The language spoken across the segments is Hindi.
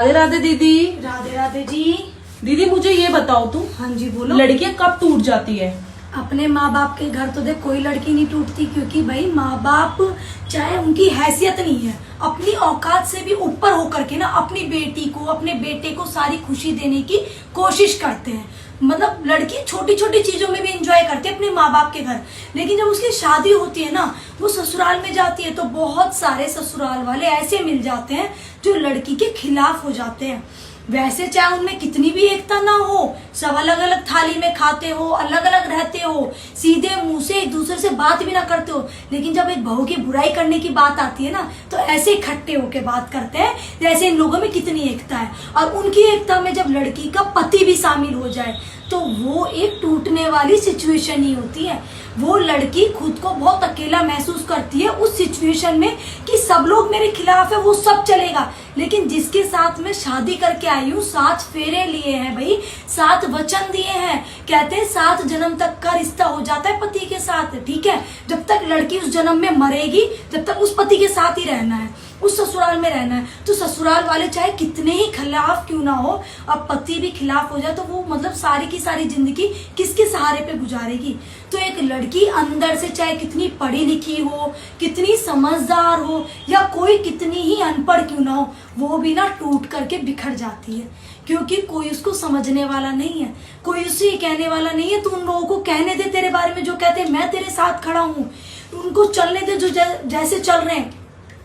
राधे राधे दीदी। राधे राधे जी। दीदी मुझे ये बताओ तुम, हाँ जी बोलो। लड़कियां कब टूट जाती है? अपने माँ बाप के घर तो देख कोई लड़की नहीं टूटती, क्योंकि भाई माँ बाप चाहे उनकी हैसियत नहीं है, अपनी औकात से भी ऊपर होकर के ना अपनी बेटी को अपने बेटे को सारी खुशी देने की कोशिश करते हैं। मतलब लड़की छोटी छोटी चीजों में भी एंजॉय करती है अपने माँ बाप के घर, लेकिन जब उसकी शादी होती है ना, वो ससुराल में जाती है तो बहुत सारे ससुराल वाले ऐसे मिल जाते हैं जो लड़की के खिलाफ हो जाते हैं। वैसे चाहे उनमें कितनी भी एकता ना हो, सब अलग अलग थाली में खाते हो, अलग अलग रहते हो, सीधे मुंह से एक दूसरे से बात भी ना करते हो, लेकिन जब एक बहू की बुराई करने की बात आती है ना, तो ऐसे इकट्ठे होके बात करते हैं जैसे इन लोगों में कितनी एकता है। और उनकी एकता में जब लड़की का पति भी शामिल हो जाए तो वो एक टूटने वाली सिचुएशन ही होती है। वो लड़की खुद को बहुत अकेला महसूस करती है उस सिचुएशन में कि सब लोग मेरे खिलाफ है, वो सब चलेगा, लेकिन जिसके साथ मैं शादी करके आई हूँ, 7 फेरे लिए हैं भाई, 7 वचन दिए हैं, कहते हैं 7 जन्म तक का रिश्ता हो जाता है पति के साथ, ठीक है। जब तक लड़की उस जन्म में मरेगी जब तक उस पति के साथ ही रहना है, उस ससुराल में रहना है। तो ससुराल वाले चाहे कितने ही खिलाफ क्यों ना हो, अब पति भी खिलाफ हो जाए तो वो मतलब सारी की सारी जिंदगी किसके सहारे पे गुजारेगी। तो एक लड़की अंदर से चाहे कितनी पढ़ी लिखी हो, कितनी समझदार हो, या कोई कितनी ही अनपढ़ क्यों ना हो, वो भी ना टूट करके बिखर जाती है, क्योंकि कोई उसको समझने वाला नहीं है, कोई उसे कहने वाला नहीं है। तो उन लोगों को कहने दे तेरे बारे में जो कहते हैं मैं तेरे साथ खड़ा हूँ, उनको चलने दे जो जैसे चल रहे हैं।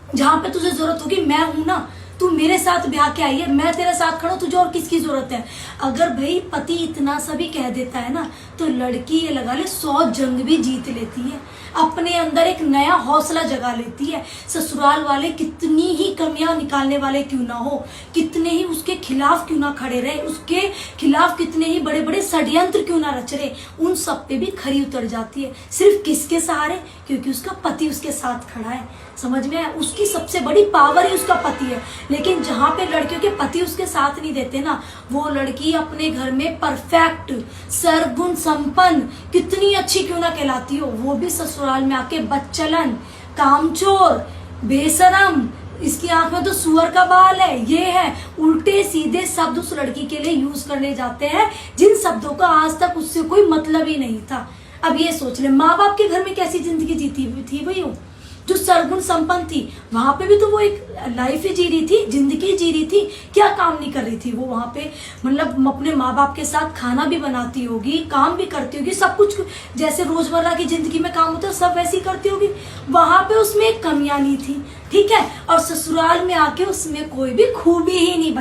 जहां पे तुझे जरूरत होगी मैं हूं ना, तू मेरे साथ ब्याह के आई है, मैं तेरे साथ खड़ा हूं, तुझे और किसकी जरूरत है। अगर भाई पति इतना सा भी कह देता है ना, तो लड़की ये लगा ले 100 जंग भी जीत लेती है, अपने अंदर एक नया हौसला जगा लेती है। ससुराल वाले कितनी ही कमियां निकालने वाले क्यों ना हो, कितने ही उसके खिलाफ क्यों ना खड़े रहे, उसके खिलाफ कितने ही बड़े बड़े षड्यंत्र क्यों ना रच रहे, उन सब पे भी खरी उतर जाती है। सिर्फ किसके सहारे? क्योंकि उसका पति उसके साथ खड़ा है। समझ में है? उसकी सबसे बड़ी पावर ही उसका पति है। लेकिन जहां पे लड़कियों के पति उसके साथ नहीं देते ना, वो लड़की अपने घर में परफेक्ट, सर्वगुण संपन्न, कितनी अच्छी क्यों ना कहलाती हो, वो भी ससुराल में आके बदचलन, कामचोर, बेशरम, इसकी आंख में तो सुअर का बाल है, ये है, उल्टे सीधे शब्द उस लड़की के लिए यूज करने जाते हैं, जिन शब्दों का आज तक उससे कोई मतलब ही नहीं था। अब ये सोच ले, माँ बाप के घर में कैसी जिंदगी जीती हुई थी वही हो, जो सर्वगुण संपन्न थी, वहां पे भी तो वो एक लाइफ ही जी रही थी, जिंदगी जी रही थी, क्या काम नहीं कर रही थी वो वहां पे। मतलब अपने माँ बाप के साथ खाना भी बनाती होगी, काम भी करती होगी, सब कुछ जैसे रोजमर्रा की जिंदगी में काम होता है सब वैसे ही करती होगी। वहां पे उसमें कमियां नहीं थी, ठीक है। और ससुराल में आके उसमें कोई भी खूबी ही नहीं